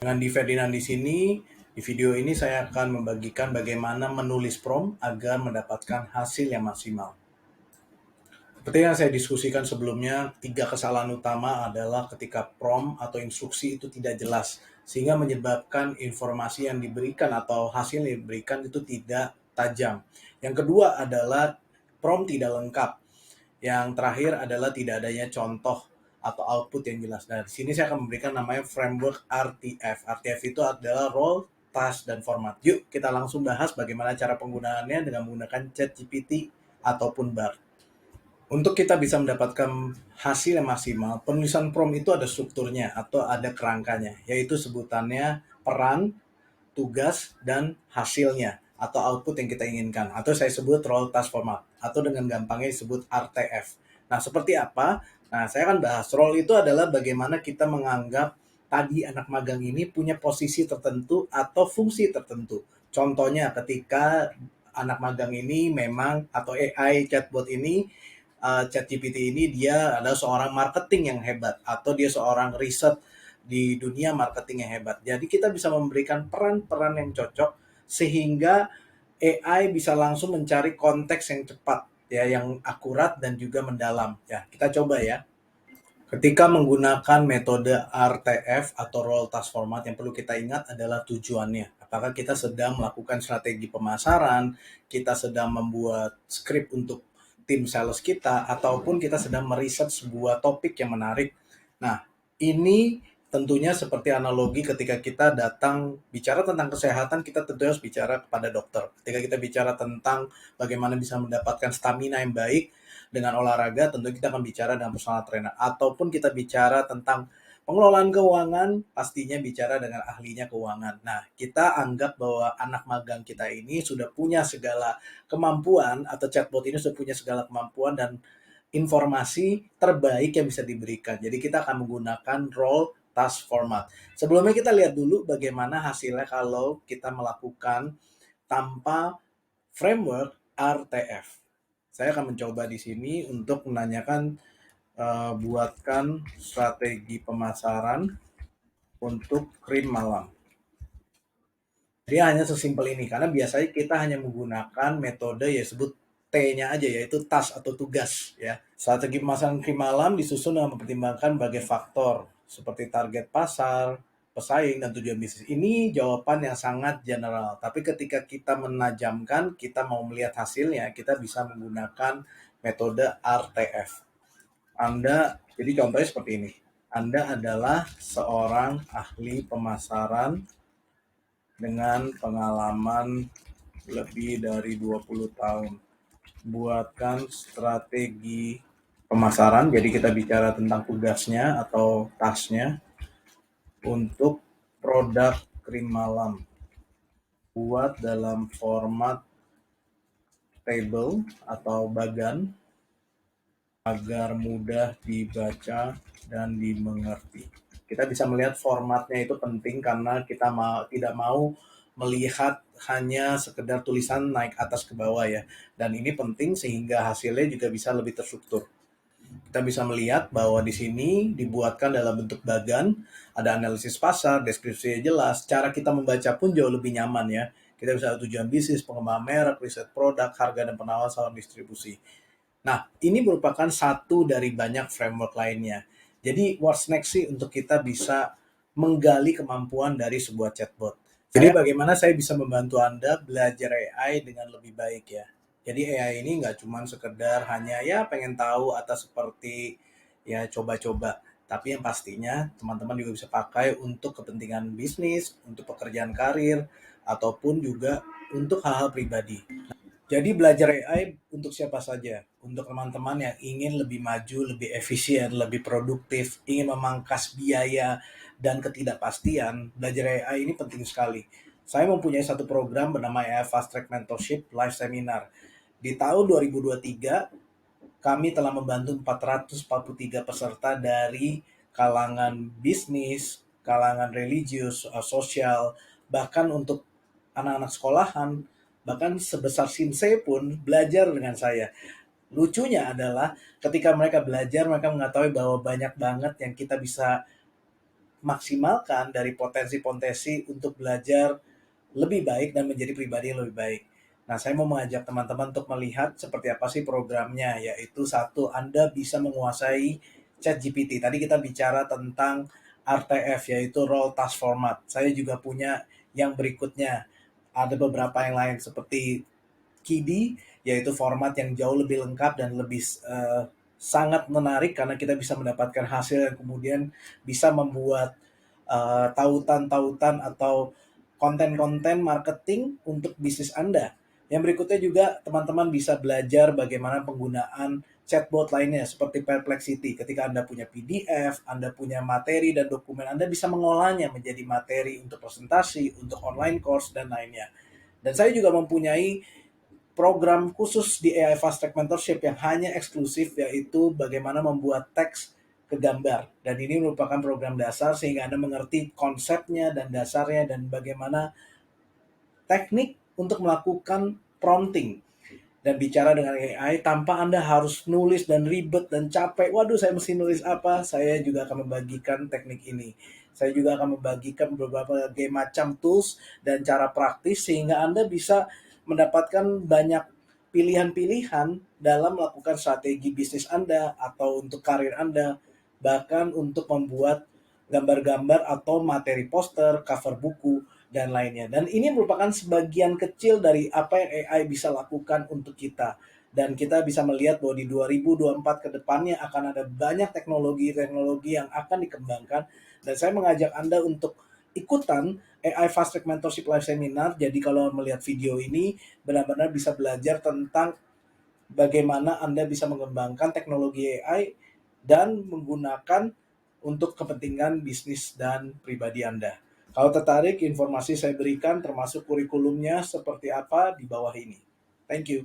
Dengan di Ferdinand di sini, di video ini saya akan membagikan bagaimana menulis prompt agar mendapatkan hasil yang maksimal. Seperti yang saya diskusikan sebelumnya, 3 kesalahan utama adalah ketika prompt atau instruksi itu tidak jelas, sehingga menyebabkan informasi yang diberikan atau hasil yang diberikan itu tidak tajam. Yang kedua adalah prompt tidak lengkap. Yang terakhir adalah tidak adanya contoh atau output yang jelas. Nah, di sini saya akan memberikan namanya framework RTF. RTF itu adalah role, task, dan format. Yuk kita langsung bahas bagaimana cara penggunaannya dengan menggunakan ChatGPT ataupun BART. Untuk kita bisa mendapatkan hasil yang maksimal, penulisan prompt itu ada strukturnya atau ada kerangkanya, yaitu sebutannya peran, tugas, dan hasilnya atau output yang kita inginkan, atau saya sebut role task format, atau dengan gampangnya disebut RTF. Nah, seperti apa? Nah, saya akan bahas role itu adalah bagaimana kita menganggap tadi anak magang ini punya posisi tertentu atau fungsi tertentu. Contohnya ketika anak magang ini memang atau AI chatbot ini ChatGPT ini dia adalah seorang marketing yang hebat atau dia seorang riset di dunia marketing yang hebat. Jadi kita bisa memberikan peran-peran yang cocok sehingga AI bisa langsung mencari konteks yang cepat ya, yang akurat dan juga mendalam. Ya, kita coba ya. Ketika menggunakan metode RTF atau Role Task Format, yang perlu kita ingat adalah tujuannya. Apakah kita sedang melakukan strategi pemasaran, kita sedang membuat skrip untuk tim sales kita, ataupun kita sedang meriset sebuah topik yang menarik. Nah, ini tentunya seperti analogi ketika kita datang bicara tentang kesehatan, kita tentu harus bicara kepada dokter. Ketika kita bicara tentang bagaimana bisa mendapatkan stamina yang baik, dengan olahraga tentu kita akan bicara dengan personal trainer, ataupun kita bicara tentang pengelolaan keuangan pastinya bicara dengan ahlinya keuangan. Nah, kita anggap bahwa anak magang kita ini sudah punya segala kemampuan atau chatbot ini sudah punya segala kemampuan dan informasi terbaik yang bisa diberikan. Jadi kita akan menggunakan role task format. Sebelumnya kita lihat dulu bagaimana hasilnya kalau kita melakukan tanpa framework RTF. Saya akan mencoba di sini untuk menanyakan buatkan strategi pemasaran untuk krim malam. Dia hanya sesimpel ini karena biasanya kita hanya menggunakan metode ya sebut T-nya aja, yaitu task atau tugas ya. Strategi pemasaran krim malam disusun dengan mempertimbangkan berbagai faktor seperti target pasar, pesaing, dan tujuan bisnis. Ini jawaban yang sangat general. Tapi ketika kita menajamkan, kita mau melihat hasilnya, kita bisa menggunakan metode RTF. Jadi contohnya seperti ini. Anda adalah seorang ahli pemasaran dengan pengalaman lebih dari 20 tahun. Buatkan strategi pemasaran, jadi kita bicara tentang tugasnya atau tasknya untuk produk krim malam. Buat dalam format table atau bagan agar mudah dibaca dan dimengerti. Kita bisa melihat formatnya itu penting karena kita tidak mau melihat hanya sekedar tulisan naik atas ke bawah ya. Dan ini penting sehingga hasilnya juga bisa lebih terstruktur. Kita bisa melihat bahwa di sini dibuatkan dalam bentuk bagan, ada analisis pasar, deskripsinya jelas, cara kita membaca pun jauh lebih nyaman ya. Kita bisa tujuan bisnis, pengembangan merek, riset produk, harga dan penawaran saluran distribusi. Nah, ini merupakan satu dari banyak framework lainnya. Jadi, what's next sih untuk kita bisa menggali kemampuan dari sebuah chatbot? Jadi, bagaimana saya bisa membantu Anda belajar AI dengan lebih baik ya? Jadi, AI ini nggak cuma sekedar hanya ya pengen tahu atau seperti ya coba-coba. Tapi yang pastinya teman-teman juga bisa pakai untuk kepentingan bisnis, untuk pekerjaan karir, ataupun juga untuk hal-hal pribadi. Jadi belajar AI untuk siapa saja? Untuk teman-teman yang ingin lebih maju, lebih efisien, lebih produktif, ingin memangkas biaya dan ketidakpastian, belajar AI ini penting sekali. Saya mempunyai satu program bernama AI Fast Track Mentorship Live Seminar. Di tahun 2023, kami telah membantu 443 peserta dari kalangan bisnis, kalangan religius, sosial, bahkan untuk anak-anak sekolahan, bahkan sebesar Shinsei pun belajar dengan saya. Lucunya adalah ketika mereka belajar, mereka mengetahui bahwa banyak banget yang kita bisa maksimalkan dari potensi-potensi untuk belajar lebih baik dan menjadi pribadi yang lebih baik. Nah, saya mau mengajak teman-teman untuk melihat seperti apa sih programnya, yaitu satu, Anda bisa menguasai ChatGPT. Tadi kita bicara tentang RTF, yaitu Role Task Format. Saya juga punya yang berikutnya. Ada beberapa yang lain seperti KIDI, yaitu format yang jauh lebih lengkap dan lebih sangat menarik karena kita bisa mendapatkan hasil yang kemudian bisa membuat tautan-tautan atau konten-konten marketing untuk bisnis Anda. Yang berikutnya juga teman-teman bisa belajar bagaimana penggunaan chatbot lainnya seperti Perplexity. Ketika Anda punya PDF, Anda punya materi dan dokumen, Anda bisa mengolahnya menjadi materi untuk presentasi, untuk online course, dan lainnya. Dan saya juga mempunyai program khusus di AI Fast Track Mentorship yang hanya eksklusif, yaitu bagaimana membuat teks ke gambar. Dan ini merupakan program dasar sehingga Anda mengerti konsepnya dan dasarnya dan bagaimana teknik untuk melakukan prompting dan bicara dengan AI tanpa Anda harus nulis dan ribet dan capek. Waduh, saya mesti nulis apa? Saya juga akan membagikan teknik ini. Saya juga akan membagikan beberapa macam tools dan cara praktis sehingga Anda bisa mendapatkan banyak pilihan-pilihan dalam melakukan strategi bisnis Anda atau untuk karir Anda, bahkan untuk membuat gambar-gambar atau materi poster, cover buku, dan lainnya. Dan ini merupakan sebagian kecil dari apa yang AI bisa lakukan untuk kita. Dan kita bisa melihat bahwa di 2024 ke depannya akan ada banyak teknologi-teknologi yang akan dikembangkan. Dan saya mengajak Anda untuk ikutan AI Fast Track Mentorship Live Seminar. Jadi kalau melihat video ini, benar-benar bisa belajar tentang bagaimana Anda bisa mengembangkan teknologi AI dan menggunakan untuk kepentingan bisnis dan pribadi Anda. Kalau tertarik, informasi saya berikan termasuk kurikulumnya seperti apa di bawah ini. Thank you.